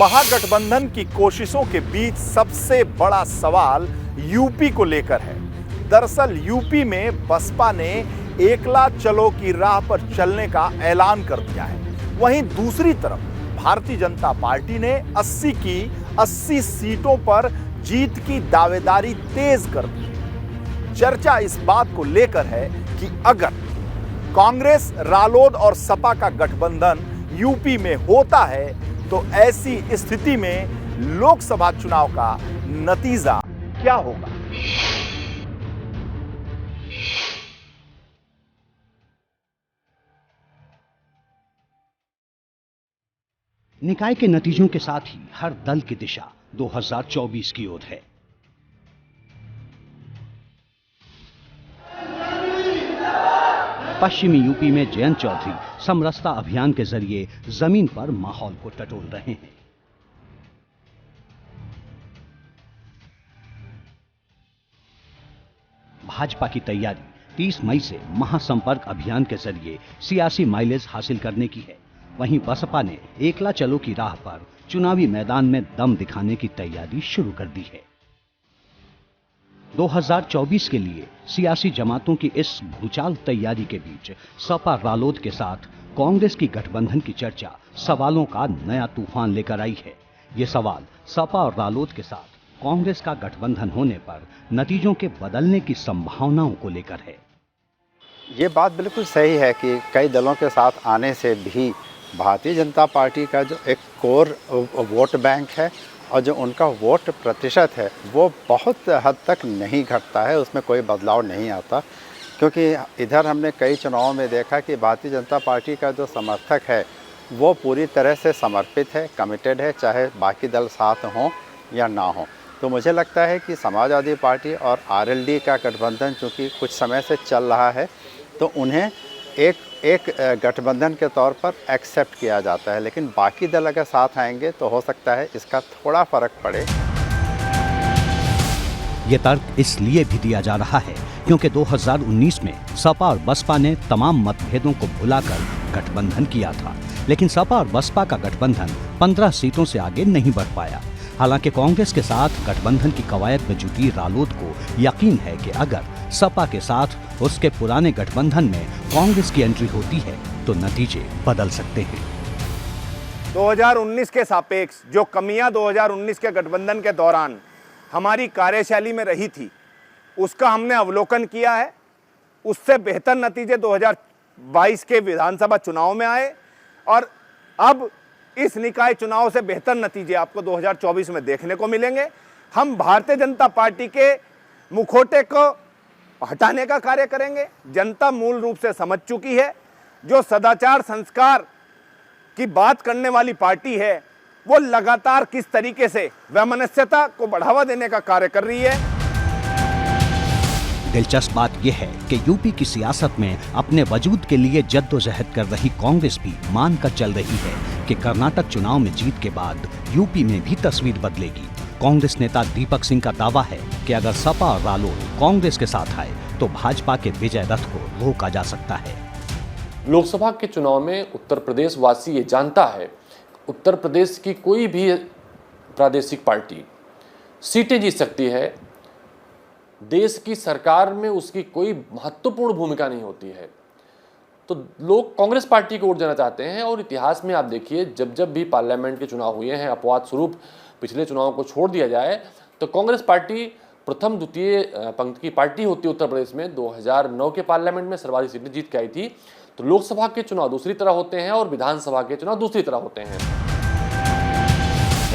महागठबंधन की कोशिशों के बीच सबसे बड़ा सवाल यूपी को लेकर है। दरअसल यूपी में बसपा ने एकला चलो की राह पर चलने का ऐलान कर दिया है। वहीं दूसरी तरफ भारतीय जनता पार्टी ने 80 की 80 सीटों पर जीत की दावेदारी तेज कर दी है। चर्चा इस बात को लेकर है कि अगर कांग्रेस, रालोद और सपा का गठबंधन यूपी में होता है तो ऐसी स्थिति में लोकसभा चुनाव का नतीजा क्या होगा। निकाय के नतीजों के साथ ही हर दल की दिशा 2024 की ओर है। पश्चिमी यूपी में जयंत चौधरी समरसता अभियान के जरिए जमीन पर माहौल को टटोल रहे हैं। भाजपा की तैयारी 30 मई से महासंपर्क अभियान के जरिए सियासी माइलेज हासिल करने की है। वहीं बसपा ने एकला चलो की राह पर चुनावी मैदान में दम दिखाने की तैयारी शुरू कर दी है। 2024 के लिए सियासी जमातों की इस भूचाल तैयारी के बीच सपा रालोद के साथ कांग्रेस की गठबंधन की चर्चा सवालों का नया तूफान लेकर आई है। ये सवाल सपा और रालोद के साथ कांग्रेस का गठबंधन होने पर नतीजों के बदलने की संभावनाओं को लेकर है। ये बात बिल्कुल सही है कि कई दलों के साथ आने से भी भारतीय जनता पार्टी का जो एक कोर वोट बैंक है और जो उनका वोट प्रतिशत है वो बहुत हद तक नहीं घटता है, उसमें कोई बदलाव नहीं आता। क्योंकि इधर हमने कई चुनावों में देखा कि भारतीय जनता पार्टी का जो समर्थक है वो पूरी तरह से समर्पित है, कमिटेड है, चाहे बाकी दल साथ हों या ना हों। तो मुझे लगता है कि समाजवादी पार्टी और आरएलडी का गठबंधन चूँकि कुछ समय से चल रहा है तो उन्हें एक गठबंधन के तौर पर एक्सेप्ट किया जाता है, लेकिन बाकी दल अगर साथ आएंगे तो हो सकता है इसका थोड़ा फर्क पड़े। ये तर्क इसलिए भी दिया जा रहा है क्योंकि 2019 में सपा और बसपा ने तमाम मतभेदों को भुलाकर गठबंधन किया था, लेकिन सपा और बसपा का गठबंधन 15 सीटों से आगे नहीं बढ़ पाया। हालांकि कांग्रेस के साथ गठबंधन की कवायद में जुटी रालोद को यकीन है कि अगर सपा के साथ उसके पुराने गठबंधन में कांग्रेस की एंट्री होती है तो नतीजे बदल सकते हैं। 2019 के सापेक्ष जो कमियां 2019 के गठबंधन के दौरान हमारी कार्यशैली में रही थी उसका हमने अवलोकन किया है। उससे बेहतर नतीजे 2022 के विधानसभा चुनाव में आए और अब इस निकाय चुनाव से बेहतर नतीजे आपको 2024 में देखने को मिलेंगे। हम भारतीय जनता पार्टी के मुखौटे को हटाने का कार्य करेंगे। जनता मूल रूप से समझ चुकी है जो सदाचार संस्कार की बात करने वाली पार्टी है वो लगातार किस तरीके से वैमनस्यता को बढ़ावा देने का कार्य कर रही है। दिलचस्प बात यह है कि यूपी की सियासत में अपने वजूद के लिए जद्दोजहद कर रही कांग्रेस भी मानकर चल रही है कि कर्नाटक चुनाव में जीत के बाद यूपी में भी तस्वीर बदलेगी। कांग्रेस नेता दीपक सिंह का दावा है कि अगर सपा और रालोद कांग्रेस के साथ आए तो भाजपा के विजय रथ को रोका जा सकता है। लोकसभा के चुनाव में उत्तर प्रदेश वासी ये जानता है उत्तर प्रदेश की कोई भी प्रादेशिक पार्टी सीटें जीत सकती है। देश की सरकार में उसकी कोई महत्वपूर्ण भूमिका नहीं होती है। तो लोग कांग्रेस पार्टी को वोट देना चाहते हैं और इतिहास में आप देखिए जब जब भी पार्लियामेंट के चुनाव हुए हैं, अपवाद स्वरूप पिछले चुनाव को छोड़ दिया जाए तो कांग्रेस पार्टी प्रथम द्वितीय पंक्ति की पार्टी होती है। उत्तर प्रदेश में 2009 के पार्लियामेंट में सर्वाधिक सीटें जीत के आई थी। तो लोकसभा के चुनाव दूसरी तरह होते हैं और विधानसभा के चुनाव दूसरी तरह होते हैं।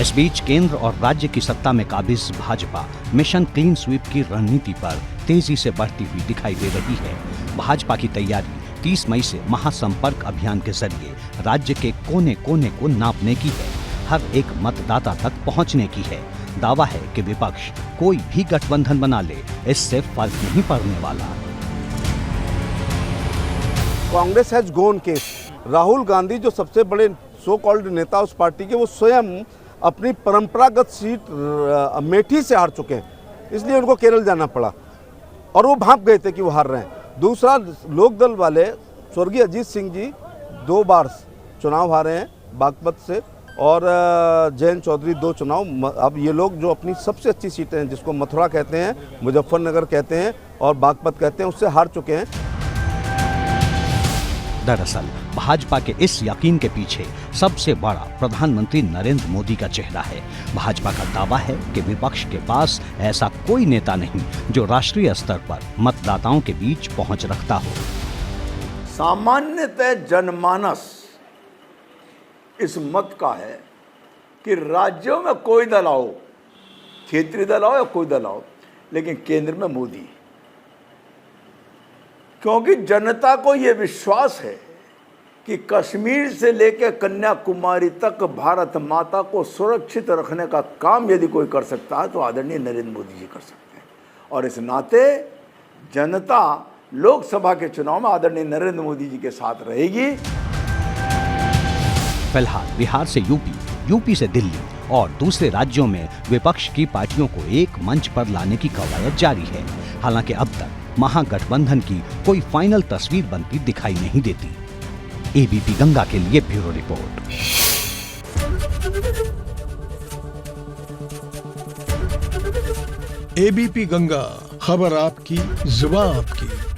इस बीच केंद्र और राज्य की सत्ता में काबिज भाजपा मिशन क्लीन स्वीप की रणनीति पर तेजी से बढ़ती हुई दिखाई दे रही है। भाजपा की तैयारी 30 मई से महासंपर्क अभियान के जरिए राज्य के कोने कोने को नापने की है, हर एक मतदाता तक पहुंचने की है। दावा है कि विपक्ष कोई भी गठबंधन बना ले, इससे फर्क नहीं पड़ने वाला। Congress has gone case. Rahul Gandhi जो सबसे बड़े सो कॉल्ड नेता उस पार्टी के, वो स्वयं अपनी परंपरागत सीट अमेठी से हार चुके हैं, इसलिए उनको केरल जाना पड़ा और वो भांप गए थे कि वो हार रहे हैं। दूसरा, लोकदल वाले स्वर्गीय अजीत सिंह जी 2 बार चुनाव हारे हैं बागपत से और जयंत चौधरी 2 चुनाव। अब ये लोग जो अपनी सबसे अच्छी सीटें हैं, जिसको मथुरा कहते हैं, मुजफ्फरनगर कहते हैं और बागपत कहते हैं, उससे हार चुके हैं। दरअसल भाजपा के इस यकीन के पीछे सबसे बड़ा प्रधानमंत्री नरेंद्र मोदी का चेहरा है। भाजपा का दावा है कि विपक्ष के पास ऐसा कोई नेता नहीं जो राष्ट्रीय स्तर पर मतदाताओं के बीच पहुंच रखता हो। सामान्यतः जनमानस इस मत का है कि राज्यों में कोई दल आओ, क्षेत्रीय दल आओ या कोई दल आओ, लेकिन केंद्र में मोदी, क्योंकि जनता को यह विश्वास है कि कश्मीर से लेकर कन्याकुमारी तक भारत माता को सुरक्षित रखने का काम यदि कोई कर सकता है तो आदरणीय नरेंद्र मोदी जी कर सकते हैं। और इस नाते जनता लोकसभा के चुनाव में आदरणीय नरेंद्र मोदी जी के साथ रहेगी। फिलहाल बिहार से यूपी, यूपी से दिल्ली और दूसरे राज्यों में विपक्ष की पार्टियों को एक मंच पर लाने की कवायद जारी है। हालांकि अब तक महागठबंधन की कोई फाइनल तस्वीर बनती दिखाई नहीं देती। एबीपी गंगा के लिए ब्यूरो रिपोर्ट। एबीपी गंगा, खबर आपकी, जुबान आपकी।